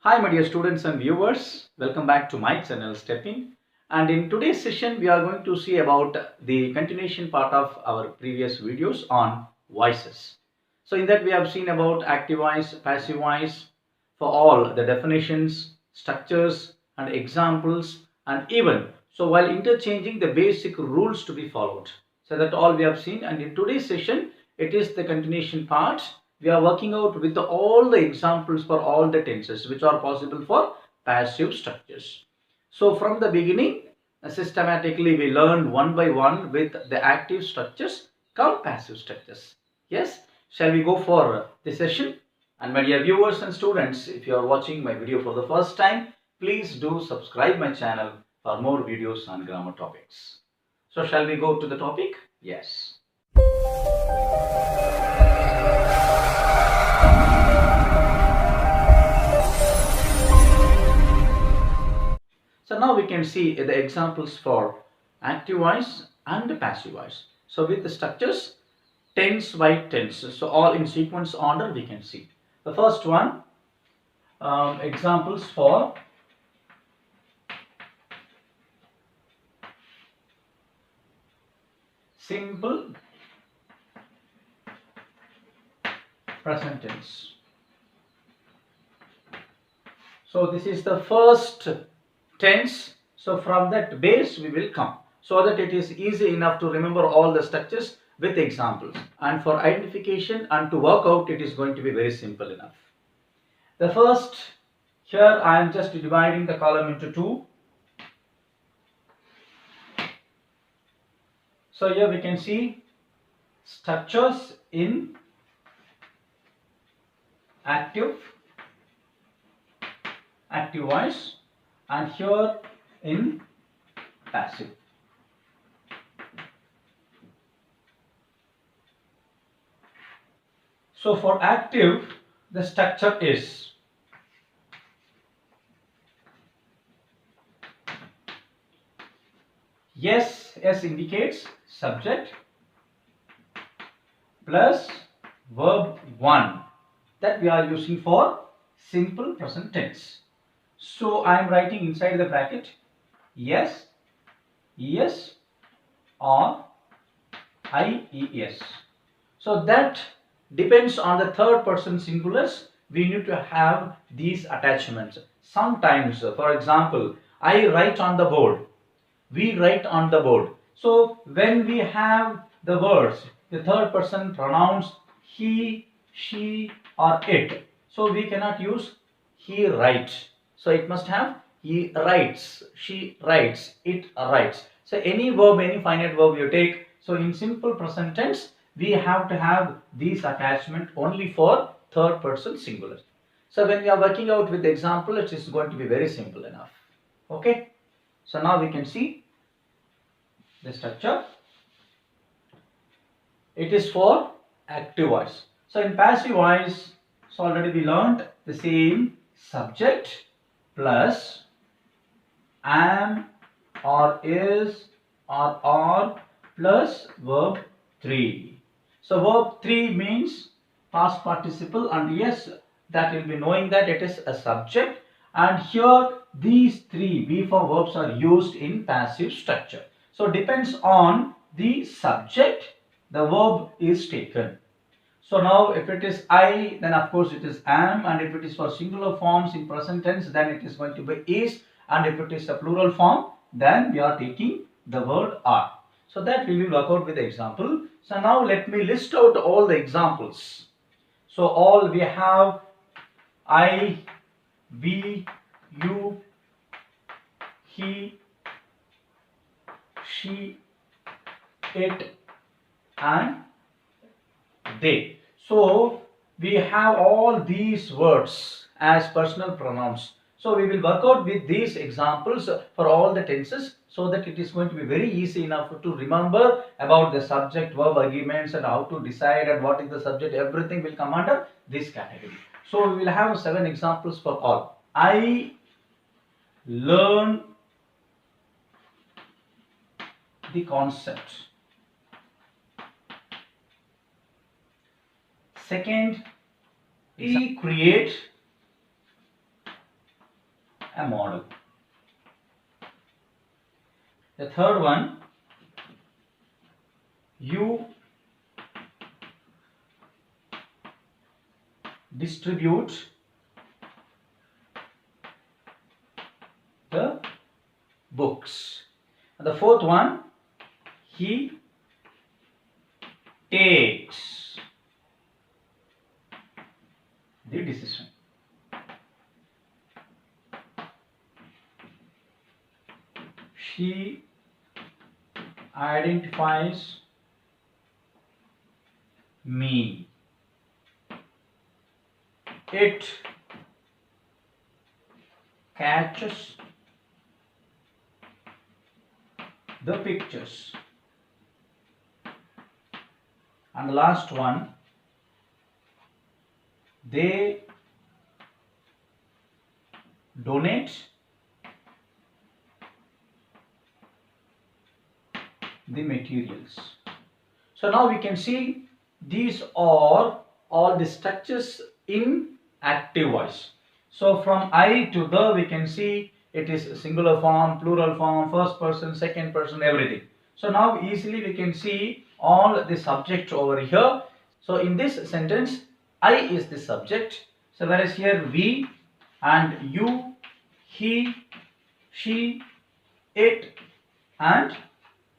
Hi, my dear students and viewers. Welcome back to my channel Stepping. And in today's session, we are going to see about the continuation part of our previous videos on voices. So in that we have seen about active voice, passive voice, for all the definitions, structures and examples, and even so while interchanging the basic rules to be followed. So that all we have seen, and in today's session, it is the continuation part. We are working out with all the examples for all the tenses which are possible for passive structures. So from the beginning, systematically we learn one by one with the active structures come passive structures. Yes, shall we go for the session? And my dear viewers and students, if you are watching my video for the first time, please do subscribe my channel for more videos on grammar topics. So shall we go to the topic? Yes. So now we can see the examples for active voice and passive voice. So with the structures, tense by tense. So all in sequence order we can see. The first one, examples for simple present tense. So this is the first tense. So from that base we will come so that it is easy enough to remember all the structures with examples. And for identification and to work out, it is going to be very simple enough. The first, here I am just dividing the column into two. So here we can see structures in active voice and here in passive. So for active, the structure is yes, S indicates subject plus verb 1 that we are using for simple present tense. So I am writing inside the bracket yes, es or ies. So that depends on the third person singulars. We need to have these attachments. Sometimes, for example, I write on the board. We write on the board. So when we have the words, the third person pronouns he, she or it. So we cannot use he writes. So it must have he writes, she writes, it writes. So any verb, any finite verb you take. So in simple present tense, we have to have these attachment only for third person singular. So when we are working out with the example, it is going to be very simple enough. Okay. So now we can see the structure. It is for active voice. So in passive voice, so already we learned the same subject plus am or is or are plus verb 3. So verb 3 means past participle, and yes, that will be knowing that it is a subject, and here these three be for verbs are used in passive structure. So depends on the subject, the verb is taken. So now if it is I, then of course it is am, and if it is for singular forms in present tense, then it is going to be is, and if it is a plural form, then we are taking the word are. So that we will work out with the example. So now let me list out all the examples. So all we have I, we, you, he, she, it and they. So we have all these words as personal pronouns. So we will work out with these examples for all the tenses so that it is going to be very easy enough to remember about the subject verb arguments and how to decide and what is the subject. Everything will come under this category. So we will have 7 examples for all. I learn the concept. Second, we create a model. The third one, you distribute the books. And the fourth one, he takes the decision. She identifies me. It catches the pictures. And the last one, they donate the materials. So now we can see these are all the structures in active voice. So from I to the, we can see it is singular form, plural form, first person, second person, everything. So now easily we can see all the subject over here. So in this sentence, I is the subject. So whereas here we and you, he, she, it and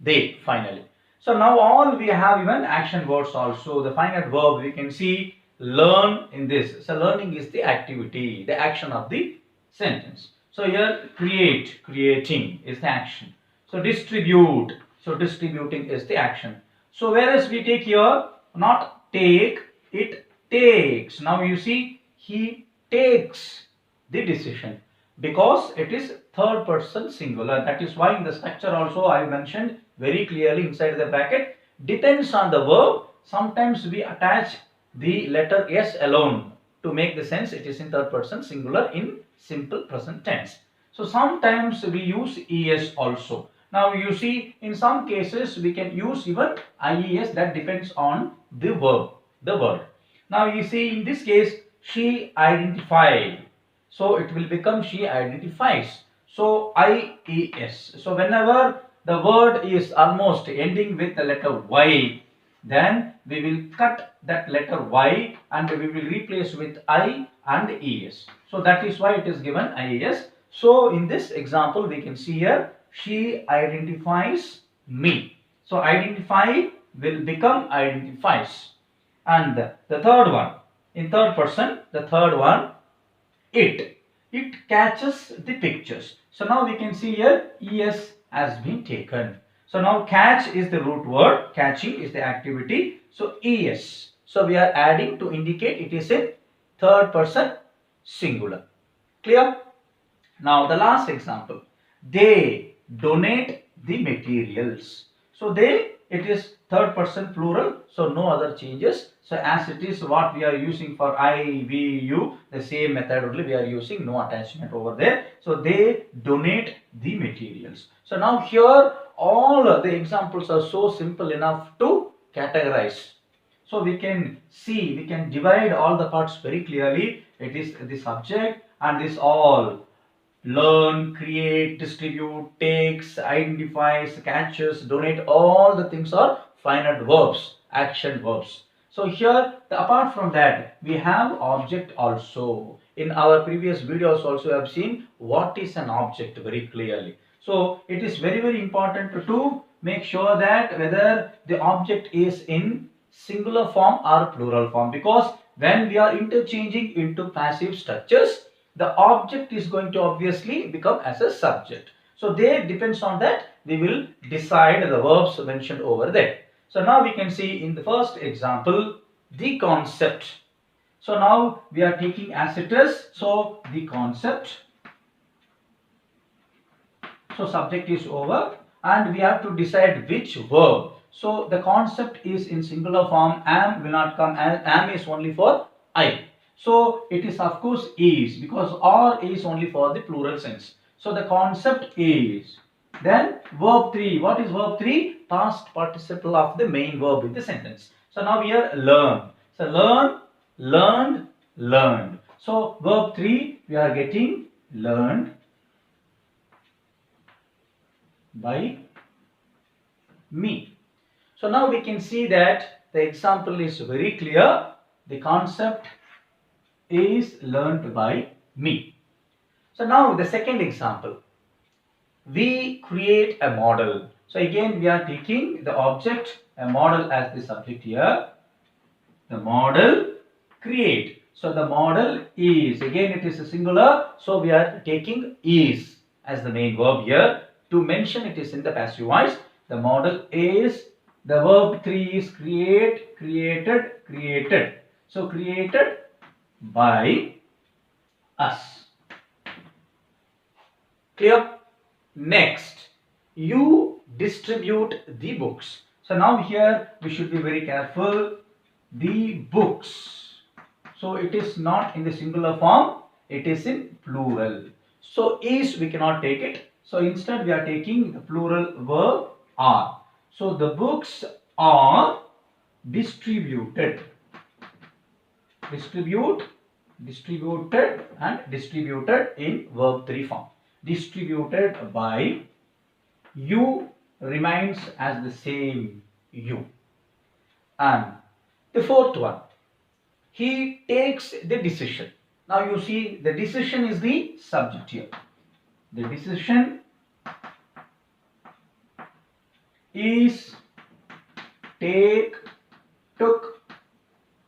they finally. So now all we have even action words also. The finite verb we can see learn in this. So learning is the activity, the action of the sentence. So here create, creating is the action. So distribute, so distributing is the action. So whereas we take here not take, it takes. Now you see he takes the decision because it is third person singular. That is why in the structure also I mentioned very clearly inside the bracket, depends on the verb. Sometimes we attach the letter s alone to make the sense it is in third person singular in simple present tense. So sometimes we use es also. Now you see in some cases we can use even ies, that depends on the verb, the word. Now you see in this case she identified, so it will become she identifies. So IES. So whenever the word is almost ending with the letter Y, then we will cut that letter Y and we will replace with I and ES. So that is why it is given IES. So in this example we can see here she identifies me. So identify will become identifies. And the third one, in third person, the third one, it catches the pictures. So now we can see here es has been taken. So now catch is the root word, catching is the activity. So es, so we are adding to indicate it is in third person singular. Clear? Now the last example, they donate the materials. So they, it is third person plural, so no other changes. So as it is what we are using for I, we, you, the same method only we are using, no attachment over there. So they donate the materials. So now here all the examples are so simple enough to categorize. So we can see, we can divide all the parts very clearly. It is the subject and this all learn, create, distribute, takes, identifies, catches, donate, all the things are finite verbs, action verbs. So here, apart from that, we have object also. In our previous videos also I have seen what is an object very clearly. So it is very, very important to make sure that whether the object is in singular form or plural form, because when we are interchanging into passive structures, the object is going to obviously become as a subject. So there depends on that we will decide the verbs mentioned over there. So now we can see in the first example the concept. So now we are taking as it is. So the concept. So subject is over and we have to decide which verb. So the concept is in singular form, am will not come, am is only for I. So it is of course is, because or is only for the plural sense. So the concept is. Then verb 3. What is verb 3? Past participle of the main verb in the sentence. So now here learn. So learn, learned, learned. So verb 3 we are getting learned. by me. So now we can see that the example is very clear. The concept is learnt by me. So now the second example. We create a model. So again we are taking the object, a model as the subject here. The model create. So the model is, again it is a singular, so we are taking is as the main verb here. To mention it is in the passive voice. The model is, the verb 3 is create, created, created. So created by us. Clear? Next, you distribute the books. So now here we should be very careful. The books. So it is not in the singular form, it is in plural. So is we cannot take it. So instead we are taking the plural verb are. So the books are distributed. Distributed and distributed in verb 3 form. Distributed by you remains as the same you. And the fourth one, he takes the decision. Now you see the decision is the subject here. The decision is take, took,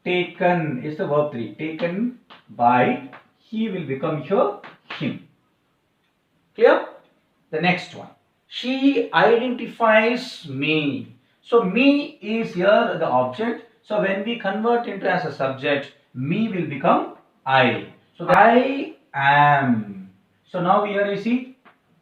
taken is the verb 3. Taken by, he will become here him. Clear? The next one. She identifies me. So me is here the object. So when we convert into as a subject, me will become I. So I am. So now here you see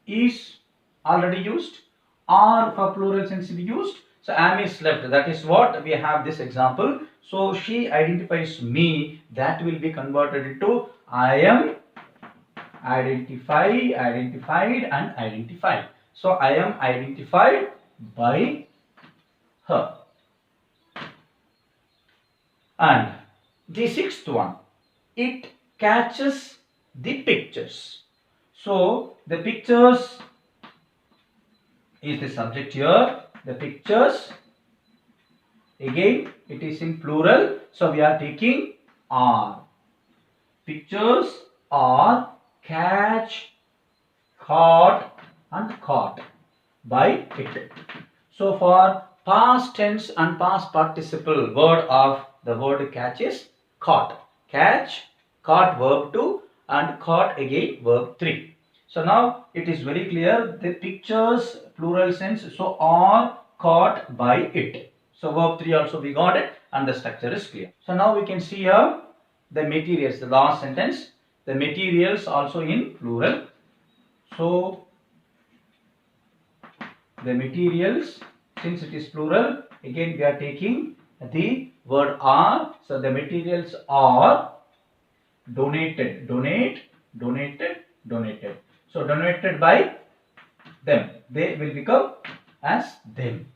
is already used, are for plural sense used. So am is left. That is what we have this example. So she identifies me. That will be converted into I am, identify, identified and identified. So I am identified by her. And the sixth one, it catches the pictures. So the pictures is the subject here. The pictures, again it is in plural, so we are taking are. Pictures are catch, caught and caught by it. So for past tense and past participle word of the word catch is caught. Catch, caught verb 2 and caught again verb 3. So now it is very clear, the pictures plural sense, so are caught by it. So verb 3 also we got it and the structure is clear. So now we can see here the materials, the last sentence, the materials also in plural. So the materials, since it is plural, again we are taking the word are. So the materials are donated, donate, donated, donated. So donated by them, they will become as them.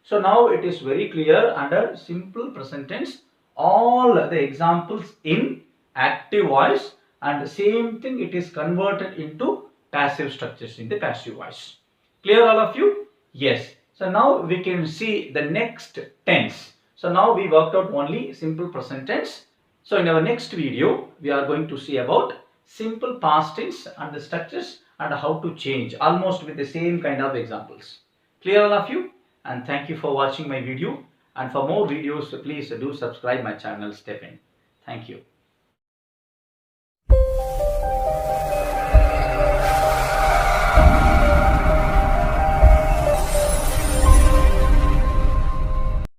So now it is very clear under simple present tense, all the examples in active voice, and the same thing it is converted into passive structures in the passive voice. Clear all of you? Yes. So now we can see the next tense. So now we worked out only simple present tense. So in our next video, we are going to see about simple past tense and the structures and how to change, almost with the same kind of examples. Clear all of you? And thank you for watching my video. And for more videos, please do subscribe my channel, Stephen. Thank you.